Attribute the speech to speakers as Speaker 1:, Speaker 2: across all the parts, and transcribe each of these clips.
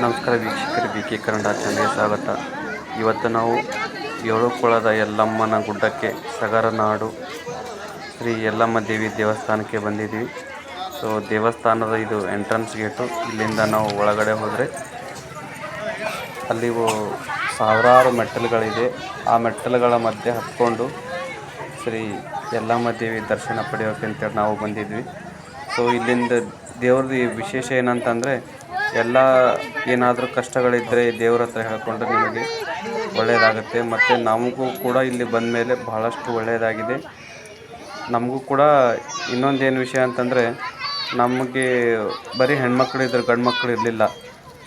Speaker 1: ನಮಸ್ಕಾರ ವೀಕ್ಷಕರು, B K Kannada ಚಾನಲ್ಗೆ ಸ್ವಾಗತ. ಇವತ್ತು ನಾವು ಏಳುಕೊಳದ ಯಲ್ಲಮ್ಮನ ಗುಡ್ಡಕ್ಕೆ, ಸಗರನಾಡು ಶ್ರೀ ಯಲ್ಲಮ್ಮ ದೇವಿ ದೇವಸ್ಥಾನಕ್ಕೆ ಬಂದಿದ್ದೀವಿ. ಸೊ ದೇವಸ್ಥಾನದ ಇದು ಎಂಟ್ರೆನ್ಸ್ ಗೇಟು. ಇಲ್ಲಿಂದ ನಾವು ಒಳಗಡೆ ಹೋದರೆ ಅಲ್ಲಿ ಸಾವಿರಾರು ಮೆಟ್ಟಲುಗಳಿದೆ. ಆ ಮೆಟ್ಟಲುಗಳ ಮಧ್ಯೆ ಹತ್ಕೊಂಡು ಶ್ರೀ ಯಲ್ಲಮ್ಮ ದೇವಿ ದರ್ಶನ ಪಡೆಯೋಕೆ ಅಂತೇಳಿ ನಾವು ಬಂದಿದ್ವಿ. ಸೊ ಇಲ್ಲಿಂದ ದೇವ್ರದ್ದು ವಿಶೇಷ ಏನಂತಂದರೆ, ಎಲ್ಲ ಏನಾದರೂ ಕಷ್ಟಗಳಿದ್ದರೆ ದೇವ್ರ ಹತ್ರ ಹೇಳ್ಕೊಂಡ್ರೆ ನಿಮಗೆ ಒಳ್ಳೆಯದಾಗುತ್ತೆ. ಮತ್ತು ನಮಗೂ ಕೂಡ ಇಲ್ಲಿ ಬಂದ ಮೇಲೆ ಬಹಳಷ್ಟು ಒಳ್ಳೆಯದಾಗಿದೆ. ನಮಗೂ ಕೂಡ ಇನ್ನೊಂದೇನು ವಿಷಯ ಅಂತಂದರೆ, ನಮಗೆ ಬರೀ ಹೆಣ್ಮಕ್ಳಿದ್ರು, ಗಂಡು ಮಕ್ಕಳು ಇರಲಿಲ್ಲ.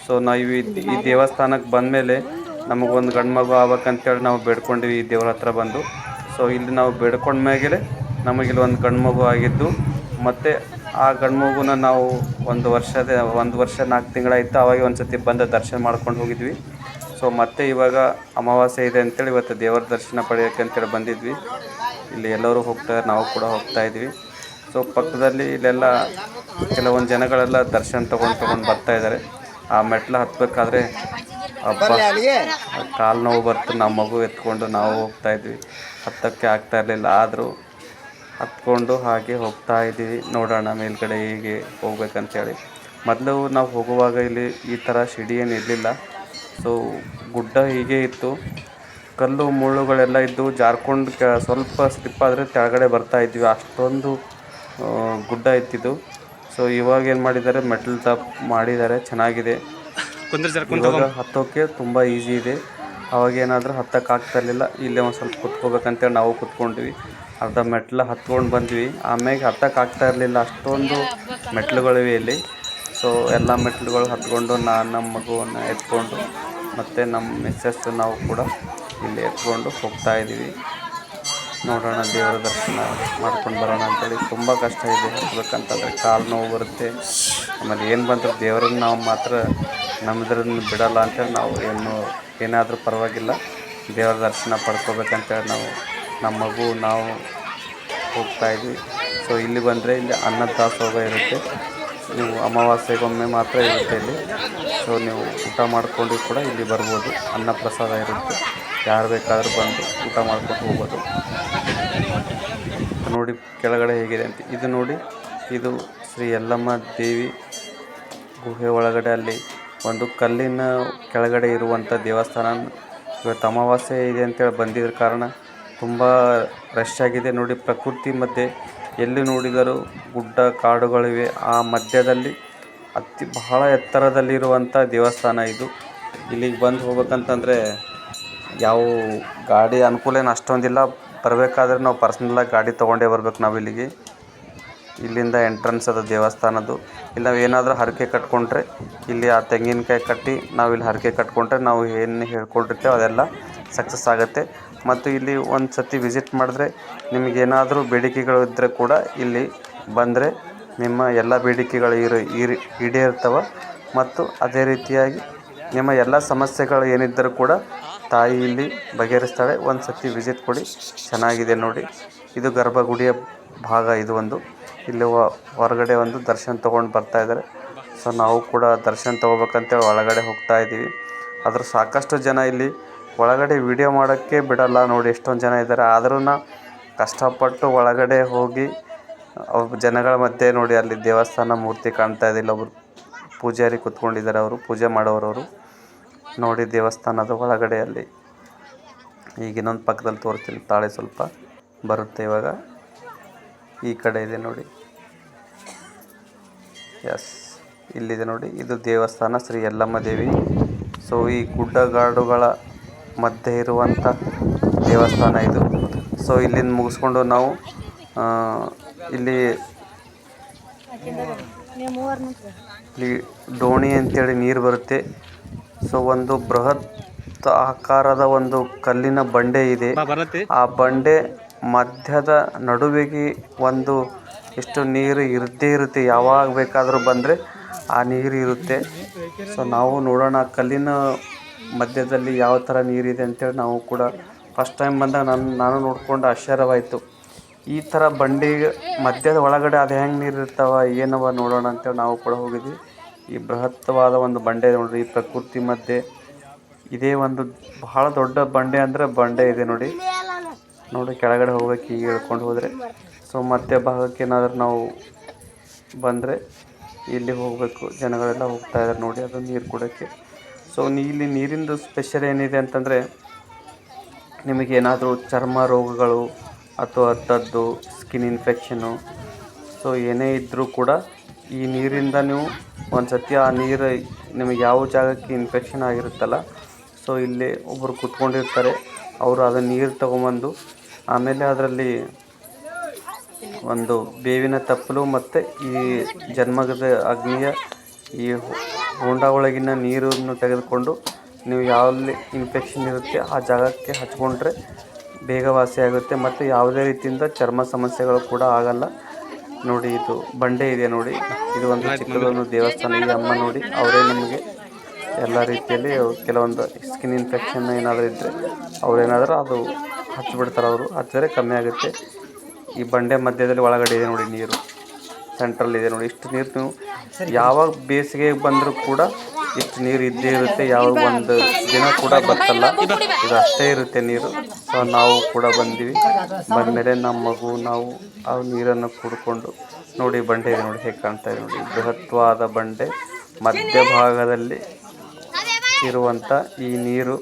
Speaker 1: ಸೊ ನಾವು ಈ ದೇವಸ್ಥಾನಕ್ಕೆ ಬಂದಮೇಲೆ ನಮಗೊಂದು ಗಂಡು ಮಗು ಆಗ್ಬೇಕಂತೇಳಿ ನಾವು ಬೇಡ್ಕೊಂಡಿವಿ ಈ ದೇವ್ರ ಹತ್ರ ಬಂದು. ಸೊ ಇಲ್ಲಿ ನಾವು ಬೇಡ್ಕೊಂಡ್ಮೇಲೆ ನಮಗಿಲ್ಲಿ ಒಂದು ಗಂಡು ಮಗು ಆಗಿದ್ದು, ಮತ್ತು ಆ ಗಂಡು ಮಗುನ ನಾವು ಒಂದು ವರ್ಷ 4 ತಿಂಗಳಾಯಿತು. ಆವಾಗ ಒಂದು ಸತಿ ಬಂದು ದರ್ಶನ ಮಾಡ್ಕೊಂಡು ಹೋಗಿದ್ವಿ. ಸೊ ಮತ್ತೆ ಇವಾಗ ಅಮಾವಾಸ್ಯೆ ಇದೆ ಅಂತೇಳಿ ಇವತ್ತು ದೇವರ ದರ್ಶನ ಪಡೆಯೋಕ್ಕೆ ಅಂತೇಳಿ ಬಂದಿದ್ವಿ. ಇಲ್ಲಿ ಎಲ್ಲರೂ ಹೋಗ್ತಾರೆ, ನಾವು ಕೂಡ ಹೋಗ್ತಾಯಿದ್ವಿ. ಸೊ ಪಕ್ಕದಲ್ಲಿ ಇಲ್ಲೆಲ್ಲ ಕೆಲವೊಂದು ಜನಗಳೆಲ್ಲ ದರ್ಶನ ತೊಗೊಂಡು ಬರ್ತಾಯಿದ್ದಾರೆ. ಆ ಮೆಟ್ಲು ಹತ್ತಬೇಕಾದ್ರೆ ಕಾಲು ನೋವು ಬರ್ತು. ನಮ್ಮ ಮಗು ಎತ್ಕೊಂಡು ನಾವು ಹೋಗ್ತಾಯಿದ್ವಿ. ಹತ್ತಕ್ಕೆ ಆಗ್ತಾಯಿರಲಿಲ್ಲ, ಆದರೂ ಹತ್ಕೊಂಡು ಹಾಗೆ ಹೋಗ್ತಾ ಇದ್ದೀವಿ. ನೋಡೋಣ ಮೇಲ್ಗಡೆ ಹೇಗೆ ಹೋಗ್ಬೇಕಂತೇಳಿ. ಮೊದಲು ನಾವು ಹೋಗುವಾಗ ಇಲ್ಲಿ ಈ ಥರ ಶಿಡಿ ಏನು ಇರಲಿಲ್ಲ. ಸೊ ಗುಡ್ಡ ಹೀಗೆ ಇತ್ತು, ಕಲ್ಲು ಮುಳ್ಳುಗಳೆಲ್ಲ ಇದ್ದು, ಜಾರ್ಕೊಂಡು ಸ್ವಲ್ಪ ಸ್ಲಿಪ್ ಆದರೆ ಕೆಳಗಡೆ ಬರ್ತಾಯಿದ್ವಿ. ಅಷ್ಟೊಂದು ಗುಡ್ಡ ಇತ್ತಿದ್ದು. ಸೊ ಇವಾಗ ಏನು ಮಾಡಿದ್ದಾರೆ, ಮೆಟ್ಲು ಮಾಡಿದ್ದಾರೆ, ಚೆನ್ನಾಗಿದೆ. ಇವಾಗ ಹತ್ತೋಕ್ಕೆ ತುಂಬ ಈಸಿ ಇದೆ. ಅವಾಗೇನಾದರೂ ಹತ್ತಕ್ಕಾಗ್ತಾಯಿರಲಿಲ್ಲ. ಇಲ್ಲೇ ಒಂದು ಸ್ವಲ್ಪ ಕುತ್ಕೋಬೇಕಂತೇಳಿ ನಾವು ಕುತ್ಕೊಂಡ್ವಿ. ಅರ್ಧ ಮೆಟ್ಲು ಹತ್ಕೊಂಡು ಬಂದ್ವಿ. ಆಮೇಲೆ ಹತ್ತಕ್ಕಾಗ್ತಾಯಿರಲಿಲ್ಲ, ಅಷ್ಟೊಂದು ಮೆಟ್ಲುಗಳಿವೆ ಇಲ್ಲಿ. ಸೊ ಎಲ್ಲ ಮೆಟ್ಲುಗಳು ಹತ್ಕೊಂಡು ನಮ್ಮ ಮಗುವನ್ನು ಎತ್ಕೊಂಡು ಮತ್ತು ನಮ್ಮ ಮಿಸ್ಸೆಸ್ ನಾವು ಕೂಡ ಇಲ್ಲಿ ಎತ್ಕೊಂಡು ಹೋಗ್ತಾಯಿದ್ದೀವಿ. ನೋಡೋಣ, ದೇವರ ದರ್ಶನ ಮಾಡ್ಕೊಂಡು ಬರೋಣ ಅಂತೇಳಿ. ತುಂಬ ಕಷ್ಟ ಇದೆ ಹತ್ಬೇಕಂತಂದರೆ, ಕಾಲು ನೋವು ಬರುತ್ತೆ. ಆಮೇಲೆ ಏನು ಬಂದರೂ ದೇವರನ್ನು ನಾವು ಮಾತ್ರ ನಮ್ಮದ್ರನ್ನು ಬಿಡಲ್ಲ ಅಂತೇಳಿ ನಾವು ಏನಾದರೂ ಪರವಾಗಿಲ್ಲ ದೇವರ ದರ್ಶನ ಪಡ್ಕೋಬೇಕಂತೇಳಿ ನಮ್ಮ ಮಗು ನಾವು ಹೋಗ್ತಾಯಿದ್ವಿ. ಸೊ ಇಲ್ಲಿ ಬಂದರೆ ಇಲ್ಲಿ ಅನ್ನದ ದಾಸೋಹ ಇರುತ್ತೆ. ನೀವು ಅಮಾವಾಸ್ಯೆಗೊಮ್ಮೆ ಮಾತ್ರ ಇರುತ್ತೆ ಇಲ್ಲಿ. ಸೊ ನೀವು ಊಟ ಮಾಡ್ಕೊಂಡು ಕೂಡ ಇಲ್ಲಿ ಬರ್ಬೋದು. ಅನ್ನ ಪ್ರಸಾದ ಇರುತ್ತೆ, ಯಾರು ಬೇಕಾದರೂ ಬಂದು ಊಟ ಮಾಡ್ಕೊಂಡು ಹೋಗ್ಬೋದು. ನೋಡಿ ಕೆಳಗಡೆ ಹೇಗಿದೆ ಅಂತ. ಇದು ನೋಡಿ, ಇದು ಶ್ರೀ ಯಲ್ಲಮ್ಮ ದೇವಿ ಗುಹೆ ಒಳಗಡೆ ಅಲ್ಲಿ ಒಂದು ಕಲ್ಲಿನ ಕೆಳಗಡೆ ಇರುವಂಥ ದೇವಸ್ಥಾನ. ಇವತ್ತು ಅಮಾವಾಸ್ಯೆ ಇದೆ ಅಂತೇಳಿ ಬಂದಿದ್ದ ಕಾರಣ ತುಂಬ ರಶ್ ಆಗಿದೆ. ನೋಡಿ, ಪ್ರಕೃತಿ ಮಧ್ಯೆ ಎಲ್ಲಿ ನೋಡಿದರೂ ಗುಡ್ಡ ಕಾಡುಗಳಿವೆ. ಆ ಮಧ್ಯದಲ್ಲಿ ಬಹಳ ಎತ್ತರದಲ್ಲಿರುವಂಥ ದೇವಸ್ಥಾನ ಇದು. ಇಲ್ಲಿಗೆ ಬಂದು ಹೋಗ್ಬೇಕಂತಂದರೆ ಯಾವ ಗಾಡಿ ಅನುಕೂಲ ಏನು ಅಷ್ಟೊಂದಿಲ್ಲ. ಬರಬೇಕಾದ್ರೆ ನಾವು ಪರ್ಸ್ನಲ್ಲಾಗಿ ಗಾಡಿ ತೊಗೊಂಡೇ ಬರ್ಬೇಕು ನಾವು ಇಲ್ಲಿಗೆ. ಇಲ್ಲಿಂದ ಎಂಟ್ರೆನ್ಸ್ ಅದ ದೇವಸ್ಥಾನದ್ದು. ಇಲ್ಲಿ ನಾವು ಏನಾದರೂ ಹರಕೆ ಕಟ್ಕೊಂಡ್ರೆ ಇಲ್ಲಿ ಆ ತೆಂಗಿನಕಾಯಿ ಕಟ್ಟಿ ನಾವು ಇಲ್ಲಿ ಹರಕೆ ಕಟ್ಕೊಂಡ್ರೆ ನಾವು ಏನು ಹೇಳ್ಕೊಂಡಿರ್ತೇವೆ ಅದೆಲ್ಲ ಸಕ್ಸಸ್ ಆಗುತ್ತೆ. ಮತ್ತು ಇಲ್ಲಿ ಒಂದು ಸತಿ ವಿಸಿಟ್ ಮಾಡಿದ್ರೆ ನಿಮಗೇನಾದರೂ ಬೇಡಿಕೆಗಳು ಇದ್ದರೆ ಕೂಡ ಇಲ್ಲಿ ಬಂದರೆ ನಿಮ್ಮ ಎಲ್ಲ ಬೇಡಿಕೆಗಳು ಈಡೇರ್ತವೆ. ಮತ್ತು ಅದೇ ರೀತಿಯಾಗಿ ನಿಮ್ಮ ಎಲ್ಲ ಸಮಸ್ಯೆಗಳು ಏನಿದ್ದರೂ ಕೂಡ ತಾಯಿ ಇಲ್ಲಿ ಬಗೆಹರಿಸ್ತಾಳೆ. ಒಂದು ಸತಿ ವಿಸಿಟ್ ಕೊಡಿ, ಚೆನ್ನಾಗಿದೆ ನೋಡಿ. ಇದು ಗರ್ಭಗುಡಿಯ ಭಾಗ. ಇದು ಒಂದು ಇಲ್ಲಿ ಹೊರಗಡೆ ಒಂದು ದರ್ಶನ ತೊಗೊಂಡು ಬರ್ತಾಯಿದ್ದಾರೆ. ಸೊ ನಾವು ಕೂಡ ದರ್ಶನ ತೊಗೋಬೇಕಂತೇಳಿ ಒಳಗಡೆ ಹೋಗ್ತಾಯಿದ್ದೀವಿ. ಆದರೂ ಸಾಕಷ್ಟು ಜನ ಇಲ್ಲಿ ಒಳಗಡೆ ವಿಡಿಯೋ ಮಾಡೋಕ್ಕೆ ಬಿಡಲ್ಲ. ನೋಡಿ ಎಷ್ಟೊಂದು ಜನ ಇದ್ದಾರೆ. ಆದ್ರೂ ಕಷ್ಟಪಟ್ಟು ಒಳಗಡೆ ಹೋಗಿ ಜನಗಳ ಮಧ್ಯೆ ನೋಡಿ, ಅಲ್ಲಿ ದೇವಸ್ಥಾನ ಮೂರ್ತಿ ಕಾಣ್ತಾ ಇದೆ. ಇಲ್ಲೊಬ್ರು ಪೂಜಾರಿ ಕೂತ್ಕೊಂಡಿದ್ದಾರೆ, ಅವರು ಪೂಜೆ ಮಾಡೋರವರು. ನೋಡಿ ದೇವಸ್ಥಾನದ ಒಳಗಡೆ ಅಲ್ಲಿ ಈಗ ಇನ್ನೊಂದು ಪಕ್ಕದಲ್ಲಿ ತೋರಿಸ್ತೀನಿ, ತಾಳೆ ಸ್ವಲ್ಪ ಬರುತ್ತೆ ಇವಾಗ. ಈ ಕಡೆ ಇದೆ ನೋಡಿ, ಎಸ್ ಇಲ್ಲಿದೆ ನೋಡಿ. ಇದು ದೇವಸ್ಥಾನ ಶ್ರೀ ಯಲ್ಲಮ್ಮ ದೇವಿ. ಸೊ ಈ ಗುಡ್ಡಗಾಡುಗಳ ಮಧ್ಯೆ ಇರುವಂಥ ದೇವಸ್ಥಾನ ಇದು. ಸೊ ಇಲ್ಲಿಂದ ಮುಗಿಸ್ಕೊಂಡು ನಾವು ಇಲ್ಲಿ ಡೋಣಿ ಅಂತೇಳಿ ನೀರು ಬರುತ್ತೆ. ಸೊ ಒಂದು ಬೃಹತ್ ಆಕಾರದ ಒಂದು ಕಲ್ಲಿನ ಬಂಡೆ ಇದೆ. ಆ ಬಂಡೆ ಮಧ್ಯದ ನಡುವೆಗೆ ಒಂದು ಎಷ್ಟು ನೀರು ಇದ್ದೇ ಇರುತ್ತೆ. ಯಾವಾಗ ಬೇಕಾದರೂ ಬಂದರೆ ಆ ನೀರು ಇರುತ್ತೆ. ಸೊ ನಾವು ನೋಡೋಣ ಕಲ್ಲಿನ ಮಧ್ಯದಲ್ಲಿ ಯಾವ ಥರ ನೀರಿದೆ ಅಂತೇಳಿ. ನಾವು ಕೂಡ ಫಸ್ಟ್ ಟೈಮ್ ಬಂದಾಗ ನಾನು ನೋಡಿಕೊಂಡು ಆಶ್ಚರ್ಯವಾಯಿತು. ಈ ಥರ ಬಂಡೆ ಮಧ್ಯದ ಒಳಗಡೆ ಅದು ಹೆಂಗೆ ನೀರು ಇರ್ತಾವ ಏನವ ನೋಡೋಣ ಅಂತೇಳಿ ನಾವು ಕೂಡ ಹೋಗಿದ್ವಿ. ಈ ಬೃಹತ್ವಾದ ಒಂದು ಬಂಡೆ ನೋಡ್ರಿ, ಈ ಪ್ರಕೃತಿ ಮಧ್ಯೆ ಇದೇ ಒಂದು ಬಹಳ ದೊಡ್ಡ ಬಂಡೆ ಅಂದರೆ ಬಂಡೆ ಇದೆ ನೋಡಿ. ಕೆಳಗಡೆ ಹೋಗ್ಬೇಕು ಈಗ ಹೇಳ್ಕೊಂಡು ಹೋದರೆ. ಸೊ ಮಧ್ಯ ಭಾಗಕ್ಕೆ ಏನಾದರೂ ನಾವು ಬಂದರೆ ಇಲ್ಲಿ ಹೋಗಬೇಕು. ಜನಗಳೆಲ್ಲ ಹೋಗ್ತಾ ಇದ್ದಾರೆ ನೋಡಿ ಅದು ನೀರು ಕುಡೋಕ್ಕೆ. ಸೊ ಇಲ್ಲಿ ನೀರಿಂದು ಸ್ಪೆಷಲ್ ಏನಿದೆ ಅಂತಂದರೆ, ನಿಮಗೇನಾದರೂ ಚರ್ಮ ರೋಗಗಳು ಅಥವಾ ಅಂಥದ್ದು ಸ್ಕಿನ್ ಇನ್ಫೆಕ್ಷನ್ನು, ಸೊ ಏನೇ ಇದ್ದರೂ ಕೂಡ ಈ ನೀರಿಂದ ನೀವು ಒಂದು ಸತಿ ಆ ನೀರು ನಿಮಗೆ ಯಾವ ಜಾಗಕ್ಕೆ ಇನ್ಫೆಕ್ಷನ್ ಆಗಿರುತ್ತಲ್ಲ, ಸೊ ಇಲ್ಲಿ ಒಬ್ಬರು ಕೂತ್ಕೊಂಡಿರ್ತಾರೆ, ಅವರು ಅದನ್ನು ನೀರು ತೊಗೊಂಬಂದು ಆಮೇಲೆ ಅದರಲ್ಲಿ ಒಂದು ಬೇವಿನ ತಪ್ಪಲು ಮತ್ತು ಈ ಜನ್ಮದ ಅಗ್ನಿಯ ಈ ಹೊಂಡ ಒಳಗಿನ ನೀರನ್ನು ತೆಗೆದುಕೊಂಡು ನೀವು ಯಾವಲ್ಲಿ ಇನ್ಫೆಕ್ಷನ್ ಇರುತ್ತೆ ಆ ಜಾಗಕ್ಕೆ ಹಚ್ಕೊಂಡ್ರೆ ಬೇಗ ವಾಸಿಯಾಗುತ್ತೆ ಮತ್ತು ಯಾವುದೇ ರೀತಿಯಿಂದ ಚರ್ಮ ಸಮಸ್ಯೆಗಳು ಕೂಡ ಆಗಲ್ಲ. ನೋಡಿ ಇದು ಬಂಡೆ ಇದೆ ನೋಡಿ, ಇದು ಒಂದು ಚಿಕ್ಕದೊಂದು ದೇವಸ್ಥಾನ. ಈ ಅಮ್ಮ ನೋಡಿ ಅವರೇ ನಮಗೆ ಎಲ್ಲ ರೀತಿಯಲ್ಲಿ ಕೆಲವೊಂದು ಸ್ಕಿನ್ ಇನ್ಫೆಕ್ಷನ್ ಏನಾದರೂ ಇದ್ದರೆ ಅವರೇನಾದರೂ ಅದು ಹಚ್ಚಿಬಿಡ್ತಾರೆ. ಅವರು ಹಚ್ಚಿದ್ರೆ ಕಮ್ಮಿ ಆಗುತ್ತೆ. ಈ ಬಂಡೆ ಮಧ್ಯದಲ್ಲಿ ಒಳಗಡೆ ಇದೆ ನೋಡಿ ನೀರು, ಸೆಂಟ್ರಲ್ ಇದೆ ನೋಡಿ. ಇಷ್ಟು ನೀರು ನೀವು ಯಾವಾಗ ಬೇಸಿಗೆ ಬಂದರೂ ಕೂಡ ಇಷ್ಟು ನೀರು ಇದ್ದೇ ಇರುತ್ತೆ. ಯಾವ ಒಂದು ದಿನ ಕೂಡ ಬರ್ತಲ್ಲ, ಇದು ಅಷ್ಟೇ ಇರುತ್ತೆ ನೀರು. ಸೊ ನಾವು ಕೂಡ ಬಂದ್ವಿ, ಬಂದಮೇಲೆ ನಮ್ಮ ಮಗು ನಾವು ಆ ನೀರನ್ನು ಕುಡ್ಕೊಂಡು ನೋಡಿ ಬಂಡೆ ಇದೆ ನೋಡಿ ಹೇಗೆ ಕಾಣ್ತಾ ಇದೆ ನೋಡಿ. ಬೃಹತ್ವಾದ ಬಂಡೆ ಮಧ್ಯಭಾಗದಲ್ಲಿ ಇರುವಂಥ ಈ ನೀರು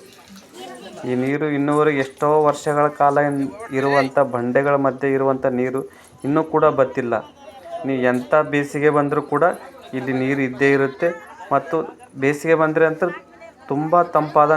Speaker 1: ಇನ್ನೂವರೆಗೆ ಎಷ್ಟೋ ವರ್ಷಗಳ ಕಾಲ ಇರುವಂಥ ಬಂಡೆಗಳ ಮಧ್ಯೆ ಇರುವಂಥ ನೀರು ಇನ್ನೂ ಕೂಡ ಬತ್ತಿಲ್ಲ. ನೀವು ಎಂಥ ಬೇಸಿಗೆ ಬಂದರೂ ಕೂಡ ಇಲ್ಲಿ ನೀರು ಇದ್ದೇ ಇರುತ್ತೆ. ಮತ್ತು ಬೇಸಿಗೆ ಬಂದರೆ ಅಂತೂ ತುಂಬ ತಂಪಾದ